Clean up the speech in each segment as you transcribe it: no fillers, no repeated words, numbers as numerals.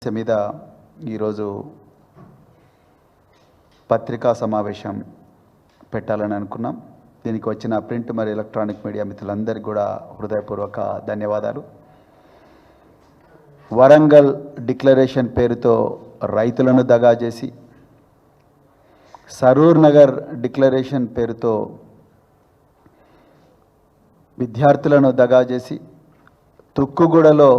మీద ఈరోజు పత్రికా సమావేశం పెట్టాలని అనుకున్నాం. దీనికి వచ్చిన ప్రింట్ మరియు ఎలక్ట్రానిక్ మీడియా మిత్రులందరికీ కూడా హృదయపూర్వక ధన్యవాదాలు. వరంగల్ డిక్లరేషన్ పేరుతో రైతులను దగా చేసి, సరూర్ నగర్ డిక్లరేషన్ పేరుతో విద్యార్థులను దగా చేసి, తుక్కుగూడలో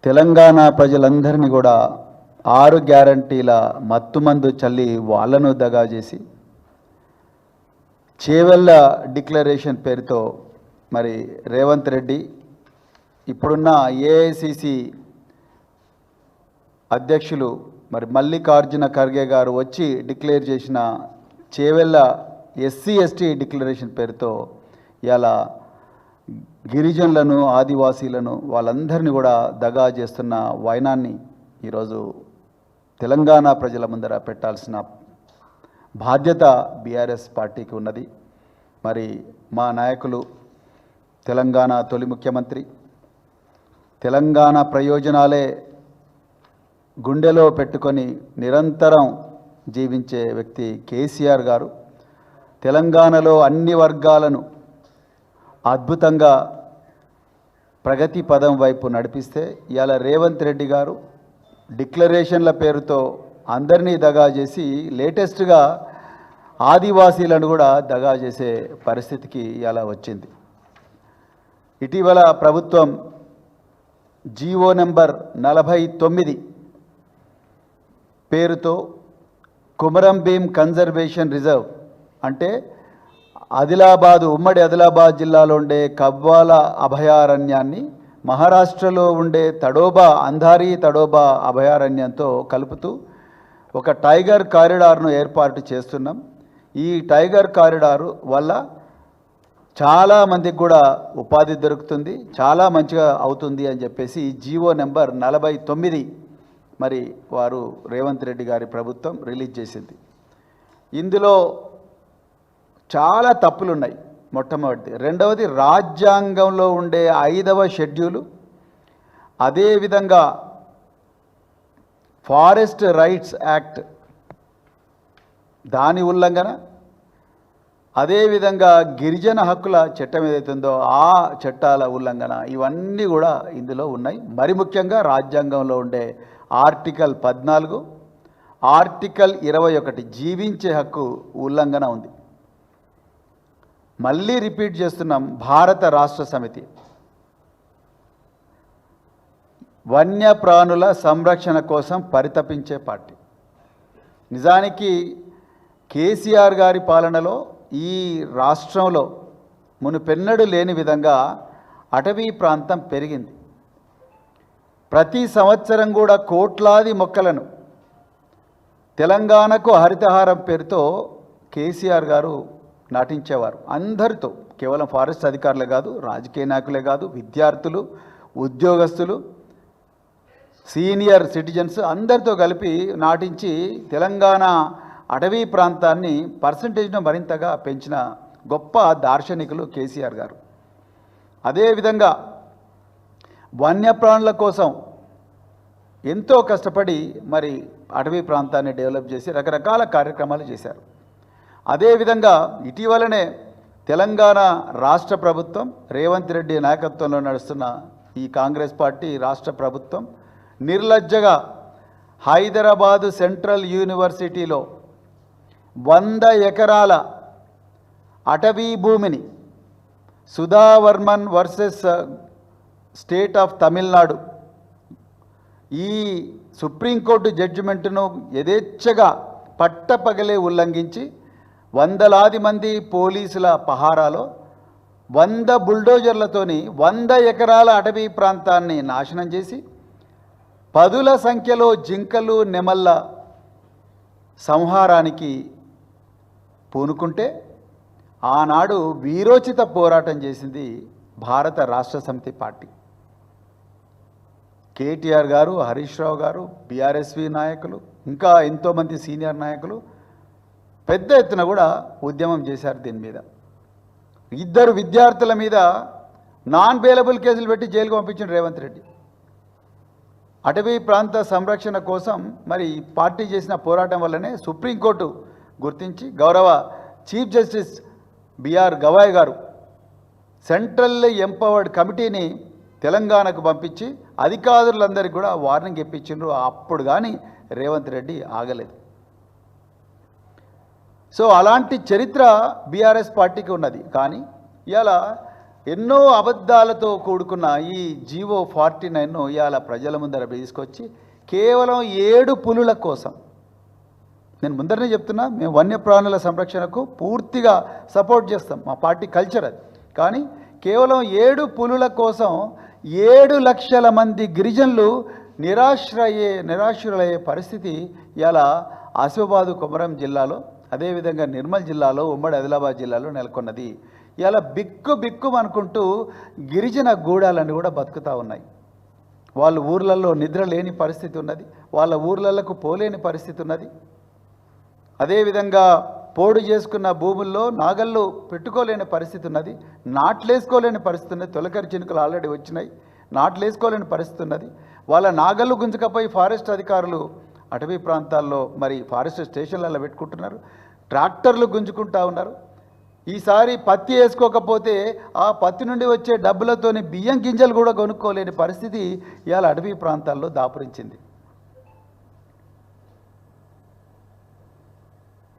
తెలంగాణ ప్రజలందరినీ కూడా 6 గ్యారంటీల మత్తుమందు చల్లి వాళ్ళను దగా చేసి, చేవెళ్ళ డిక్లరేషన్ పేరుతో మరి రేవంత్ రెడ్డి ఇప్పుడున్న ఏఐసిసి అధ్యక్షులు మరి మల్లికార్జున ఖర్గే గారు వచ్చి డిక్లేర్ చేసిన చేవెళ్ళ ఎస్సీ ఎస్టీ డిక్లరేషన్ పేరుతో ఇలా గిరిజనులను ఆదివాసీలను వాళ్ళందరినీ కూడా దగా చేస్తున్న వైనాన్ని ఈరోజు తెలంగాణ ప్రజల ముందర పెట్టాల్సిన బాధ్యత బీఆర్ఎస్ పార్టీకి ఉన్నది. మరి మా నాయకులు తెలంగాణ తొలి ముఖ్యమంత్రి, తెలంగాణ ప్రయోజనాలే గుండెలో పెట్టుకొని నిరంతరం జీవించే వ్యక్తి కేసీఆర్ గారు తెలంగాణలో అన్ని వర్గాలను అద్భుతంగా ప్రగతి పదం వైపు నడిపిస్తే, ఇవాళ రేవంత్ రెడ్డి గారు డిక్లరేషన్ల పేరుతో అందరినీ దగా చేసి లేటెస్ట్గా ఆదివాసీలను కూడా దగా చేసే పరిస్థితికి ఇవాళ వచ్చింది. ఇటీవల ప్రభుత్వం జీవో నెంబర్ 49 పేరుతో కుమరం భీం కన్జర్వేషన్ రిజర్వ్ అంటే ఉమ్మడి ఆదిలాబాద్ జిల్లాలో ఉండే కవ్వాల అభయారణ్యాన్ని మహారాష్ట్రలో ఉండే అంధారీ తడోబా అభయారణ్యంతో కలుపుతూ ఒక టైగర్ కారిడార్ను ఏర్పాటు చేస్తున్నాం. ఈ టైగర్ కారిడారు వల్ల చాలామందికి కూడా ఉపాధి దొరుకుతుంది, చాలా మంచిగా అవుతుంది అని చెప్పేసి జీవో నెంబర్ 49 మరి వారు రేవంత్ రెడ్డి గారి ప్రభుత్వం రిలీజ్ చేసింది. ఇందులో చాలా తప్పులు ఉన్నాయి. మొట్టమొదటిది. రెండవది, రాజ్యాంగంలో ఉండే 5వ షెడ్యూలు, అదేవిధంగా ఫారెస్ట్ రైట్స్ యాక్ట్ దాని ఉల్లంఘన, అదేవిధంగా గిరిజన హక్కుల చట్టం ఏదైతుందో ఆ చట్టాల ఉల్లంఘన, ఇవన్నీ కూడా ఇందులో ఉన్నాయి. మరి ముఖ్యంగా రాజ్యాంగంలో ఉండే ఆర్టికల్ 14, ఆర్టికల్ 21 జీవించే హక్కు ఉల్లంఘన ఉంది. మళ్ళీ రిపీట్ చేస్తున్నాం, భారత రాష్ట్ర సమితి వన్యప్రాణుల సంరక్షణ కోసం పరితపించే పార్టీ. నిజానికి కేసీఆర్ గారి పాలనలో ఈ రాష్ట్రంలో మునుపెన్నడూ లేని విధంగా అటవీ ప్రాంతం పెరిగింది. ప్రతి సంవత్సరం కూడా కోట్లాది మొక్కలను తెలంగాణకు హరితహారం పేరుతో కేసీఆర్ గారు నాటించేవారు. అందరితో, కేవలం ఫారెస్ట్ అధికారులే కాదు, రాజకీయ నాయకులే కాదు, విద్యార్థులు, ఉద్యోగస్తులు, సీనియర్ సిటిజన్స్ అందరితో కలిపి నాటించి తెలంగాణ అటవీ ప్రాంతాన్ని పర్సంటేజ్ను మరింతగా పెంచిన గొప్ప దార్శనికులు కేసీఆర్ గారు. అదేవిధంగా వన్యప్రాణుల కోసం ఎంతో కష్టపడి మరి అటవీ ప్రాంతాన్ని డెవలప్ చేసి రకరకాల కార్యక్రమాలు చేశారు. అదేవిధంగా ఇటీవలనే తెలంగాణ రాష్ట్ర ప్రభుత్వం, రేవంత్ రెడ్డి నాయకత్వంలో నడుస్తున్న ఈ కాంగ్రెస్ పార్టీ రాష్ట్ర ప్రభుత్వం నిర్లజ్జగా హైదరాబాదు సెంట్రల్ యూనివర్సిటీలో 100 ఎకరాల అటవీ భూమిని సుధావర్మన్ వర్సెస్ స్టేట్ ఆఫ్ తమిళనాడు ఈ సుప్రీంకోర్టు జడ్జిమెంటును యథేచ్ఛగా పట్టపగలే ఉల్లంఘించి వందలాది మంది పోలీసుల పహారాలో 100 బుల్డోజర్లతోని 100 ఎకరాల అటవీ ప్రాంతాన్ని నాశనం చేసి పదుల సంఖ్యలో జింకలు, నెమళ్ళ సంహారానికి పూనుకుంటే ఆనాడు వీరోచిత పోరాటం చేసింది భారత రాష్ట్ర సమితి పార్టీ. కేటీఆర్ గారు, హరీష్ రావు గారు, బీఆర్ఎస్వి నాయకులు, ఇంకా ఎంతోమంది సీనియర్ నాయకులు పెద్ద ఎత్తున కూడా ఉద్యమం చేశారు. దీని మీద 2 విద్యార్థుల మీద నాన్ బెయిలబుల్ కేసులు పెట్టి జైలుకు పంపించిన రేవంత్ రెడ్డి. అటవీ ప్రాంత సంరక్షణ కోసం మరి పార్టీ చేసిన పోరాటం వల్లనే సుప్రీంకోర్టు గుర్తించి గౌరవ చీఫ్ జస్టిస్ బిఆర్ గవాయ్ గారు సెంట్రల్ ఎంపవర్డ్ కమిటీని తెలంగాణకు పంపించి అధికారులందరికీ కూడా వార్నింగ్ ఇప్పించిండ్రు. అప్పుడు కానీ రేవంత్ రెడ్డి ఆగలేదు. సో అలాంటి చరిత్ర బీఆర్ఎస్ పార్టీకి ఉన్నది. కానీ ఇవాళ ఎన్నో అబద్ధాలతో కూడుకున్న ఈ జీవో 49ను ఇవాళ ప్రజల ముందర తీసుకొచ్చి కేవలం 7 పులుల కోసం, నేను ముందరనే చెప్తున్నా, మేము వన్యప్రాణుల సంరక్షణకు పూర్తిగా సపోర్ట్ చేస్తాం, మా పార్టీ కల్చర్ అది. కానీ కేవలం 7 పులుల కోసం 7 లక్షల మంది గిరిజనులు నిరాశ్రులయ్యే పరిస్థితి ఇలా ఆసిఫాబాదు కొమరం జిల్లాలో, అదేవిధంగా నిర్మల్ జిల్లాలో, ఉమ్మడి ఆదిలాబాద్ జిల్లాలో నెలకొన్నది. ఇలా బిక్కు అనుకుంటూ గిరిజన గూడాలన్నీ కూడా బతుకుతూ ఉన్నాయి. వాళ్ళు ఊర్లలో నిద్ర లేని పరిస్థితి ఉన్నది, వాళ్ళ ఊర్లకు పోలేని పరిస్థితి ఉన్నది. అదేవిధంగా పోడు చేసుకున్న భూముల్లో నాగళ్ళు పెట్టుకోలేని పరిస్థితి ఉన్నది, నాట్లేసుకోలేని పరిస్థితి ఉన్నది. తొలకరి చినుకలు ఆల్రెడీ వచ్చినాయి, నాట్లేసుకోలేని పరిస్థితి ఉన్నది. వాళ్ళ నాగళ్ళు గుంజుకపోయి ఫారెస్ట్ అధికారులు అటవీ ప్రాంతాల్లో మరి ఫారెస్ట్ స్టేషన్లలో పెట్టుకుంటున్నారు, ట్రాక్టర్లు గుంజుకుంటూ ఉన్నారు. ఈసారి పత్తి వేసుకోకపోతే ఆ పత్తి నుండి వచ్చే డబ్బులతోని బియ్యం గింజలు కూడా కొనుక్కోలేని పరిస్థితి ఇవాళ అటవీ ప్రాంతాల్లో దాపురించింది.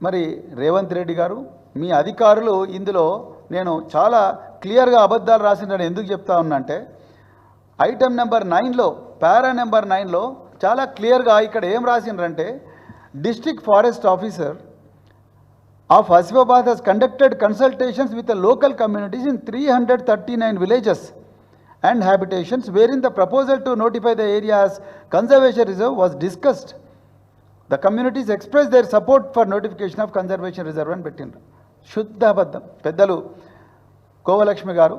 మరి రేవంత్ రెడ్డి గారు, మీ అధికారులు ఇందులో నేను చాలా క్లియర్గా అబద్ధాలు రాసిందని ఎందుకు చెప్తా ఉన్నా ఐటమ్ నెంబర్ 9లో పారా నెంబర్ 9లో చాలా క్లియర్గా ఇక్కడ ఏం రాసిండ్రంటే, district forest officer of Asifabad has conducted consultations with the local communities in 339 villages and habitations wherein the proposal to notify the area as conservation reserve was discussed. The communities expressed their support for notification of conservation reserve and పెట్టిండ్రు. శుద్ధ అబద్ధం. పెద్దలు కోవలక్ష్మి గారు,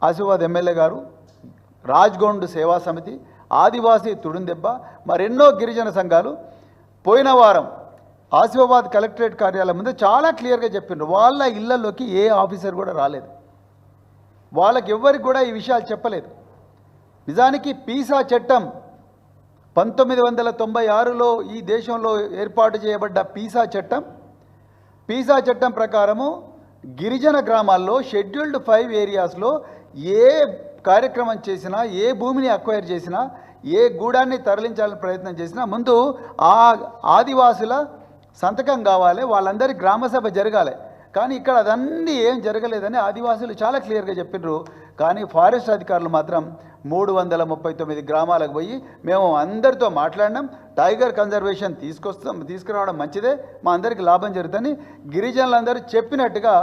Asifabad MLA గారు, రాజ్గొండ్ సేవా సమితి, ఆదివాసీ తుడుందెబ్బ, మరెన్నో గిరిజన సంఘాలు పోయిన వారం ఆసిఫాబాద్ కలెక్టరేట్ కార్యాలయం ముందు చాలా క్లియర్గా చెప్పిండ్రు. వాళ్ళ ఇళ్లలోకి ఏ ఆఫీసర్ కూడా రాలేదు, వాళ్ళకి ఎవ్వరికి కూడా ఈ విషయాలు చెప్పలేదు. నిజానికి పీసా చట్టం 1996లో ఈ దేశంలో ఏర్పాటు చేయబడ్డ పీసా చట్టం ప్రకారము గిరిజన గ్రామాల్లో షెడ్యూల్డ్ 5 ఏరియాస్లో ఏ కార్యక్రమం చేసినా, ఏ భూమిని అక్వైర్ చేసినా, ఏ గూడాన్ని తరలించాలని ప్రయత్నం చేసినా ముందు ఆ ఆదివాసుల సంతకం కావాలి, వాళ్ళందరి గ్రామసభ జరగాలి. కానీ ఇక్కడ అదన్నీ ఏం జరగలేదని ఆదివాసులు చాలా క్లియర్గా చెప్పినారు. కానీ ఫారెస్ట్ అధికారులు మాత్రం 339 గ్రామాలకు పోయి మేము అందరితో మాట్లాడినాం, టైగర్ కన్జర్వేషన్ తీసుకురావడం మంచిదే, మా అందరికీ లాభం జరుగుతుందని గిరిజనులందరూ చెప్పినట్టుగా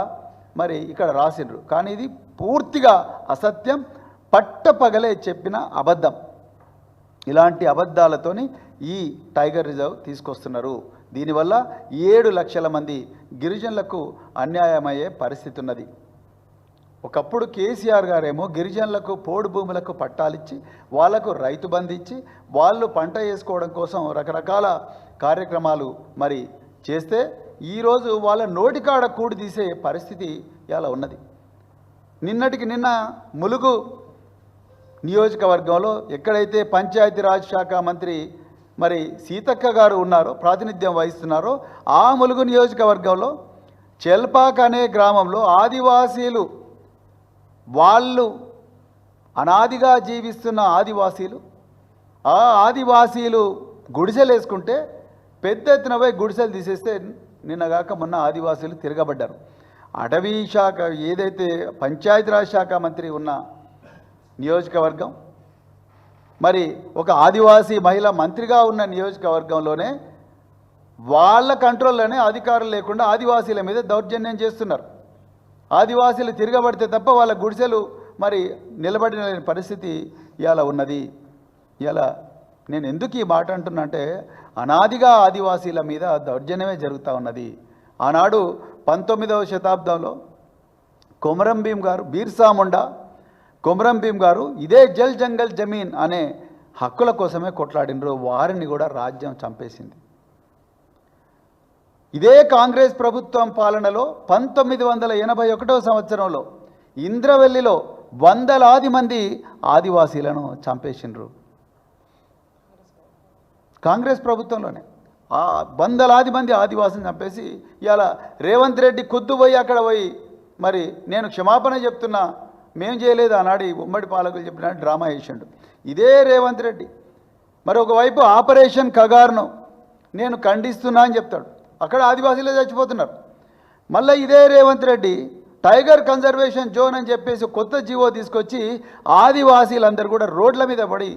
మరి ఇక్కడ రాసిండ్రు. కానీ ఇది పూర్తిగా అసత్యం, పట్టపగలే చెప్పిన అబద్ధం. ఇలాంటి అబద్ధాలతోని ఈ టైగర్ రిజర్వ్ తీసుకొస్తున్నారు. దీనివల్ల 7 లక్షల మంది గిరిజనులకు అన్యాయమయ్యే పరిస్థితి ఉన్నది. ఒకప్పుడు కేసీఆర్ గారేమో గిరిజనులకు పోడు భూములకు పట్టాలిచ్చి వాళ్లకు రైతు బంధు ఇచ్చి వాళ్ళు పంట వేసుకోవడం కోసం రకరకాల కార్యక్రమాలు మరి చేస్తే ఈరోజు వాళ్ళ నోటికాడ కూడి తీసే పరిస్థితి ఇలా ఉన్నది. నిన్నటికి నిన్న ములుగు నియోజకవర్గంలో ఎక్కడైతే పంచాయతీరాజ్ శాఖ మంత్రి మరి సీతక్క గారు ఉన్నారో, ప్రాతినిధ్యం వహిస్తున్నారో, ఆ ములుగు నియోజకవర్గంలో చెల్పాక్ అనే గ్రామంలో ఆదివాసీలు, వాళ్ళు అనాదిగా జీవిస్తున్న ఆదివాసీలు గుడిసెలు వేసుకుంటే పెద్ద ఎత్తున పోయి గుడిసెలు తీసేస్తే నిన్నగాక మొన్న ఆదివాసీలు తిరగబడ్డారు. అటవీ శాఖ ఏదైతే పంచాయతీరాజ్ శాఖ మంత్రి ఉన్న నియోజకవర్గం, మరి ఒక ఆదివాసీ మహిళ మంత్రిగా ఉన్న నియోజకవర్గంలోనే వాళ్ళ కంట్రోల్లోనే అధికారులు లేకుండా ఆదివాసీల మీద దౌర్జన్యం చేస్తున్నారు. ఆదివాసీలు తిరగబడితే తప్ప వాళ్ళ గుడిసెలు మరి నిలబడిన పరిస్థితి ఇలా ఉన్నది. ఇలా నేను ఎందుకు ఈ మాట అంటున్నానంటే, అనాదిగా ఆదివాసీల మీద దౌర్జన్యమే జరుగుతూ ఉన్నది. ఆనాడు 19వ శతాబ్దంలో కొమరం భీం గారు, బీర్సా ముండా కొమరం భీం గారు ఇదే జల్ జంగల్ జమీన్ అనే హక్కుల కోసమే కొట్లాడినరు. వారిని కూడా రాజ్యం చంపేసింది. ఇదే కాంగ్రెస్ ప్రభుత్వం పాలనలో 1981వ సంవత్సరంలో ఇంద్రవెల్లిలో వందలాది మంది ఆదివాసీలను చంపేసిండ్రు. కాంగ్రెస్ ప్రభుత్వంలోనే ఆ వందలాది మంది ఆదివాసులను చంపేసి ఇవాళ రేవంత్ రెడ్డి ఖుద్దు పోయి అక్కడ పోయి మరి నేను క్షమాపణ చెప్తున్నా మేం చేయలేదు ఆనాడు ఉమ్మడి పాలకులు చెప్పిన డ్రామా వేసిండు. ఇదే రేవంత్ రెడ్డి మరి ఒకవైపు ఆపరేషన్ కగార్ను నేను ఖండిస్తున్నా అని చెప్తాడు, అక్కడ ఆదివాసీలే చచ్చిపోతున్నారు. మళ్ళీ ఇదే Revanth Reddy tiger conservation zone అని చెప్పేసి కొత్త జీవో తీసుకొచ్చి ఆదివాసీలందరూ కూడా రోడ్ల మీద పడి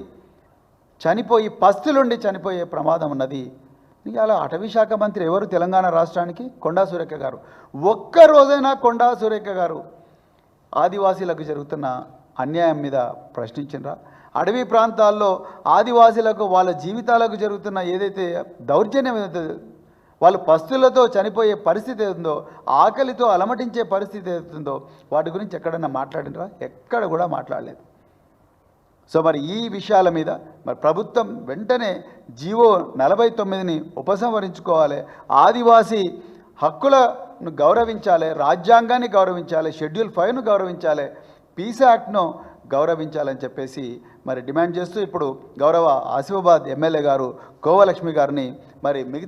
చనిపోయి పస్తులుండి చనిపోయే ప్రమాదం ఉన్నది. ఇవాళ అటవీ శాఖ మంత్రి ఎవరు తెలంగాణ రాష్ట్రానికి? కొండా సురేఖ గారు. ఒక్క రోజైనా కొండా సురేఖ గారు ఆదివాసీలకు జరుగుతున్న అన్యాయం మీద ప్రశ్నించినరా? అడవి ప్రాంతాల్లో ఆదివాసీలకు వాళ్ళ జీవితాలకు జరుగుతున్న ఏదైతే దౌర్జన్యం ఏదైతే వాళ్ళు పస్తులతో చనిపోయే పరిస్థితి ఏతుందో, ఆకలితో అలమటించే పరిస్థితి ఏతుందో వాటి గురించి ఎక్కడన్నా మాట్లాడినరా? ఎక్కడ కూడా మాట్లాడలేదు. సో మరి ఈ విషయాల మీద మరి ప్రభుత్వం వెంటనే జీవో 49ని ఉపసంహరించుకోవాలి, ఆదివాసీ హక్కులను గౌరవించాలి, రాజ్యాంగాన్ని గౌరవించాలి, షెడ్యూల్ 5ను గౌరవించాలి, పీస్ యాక్ట్ను గౌరవించాలని చెప్పేసి మరి డిమాండ్ చేస్తూ ఇప్పుడు గౌరవ ఆసిఫాబాద్ ఎమ్మెల్యే గారు కోవలక్ష్మి గారిని మరి మిగతా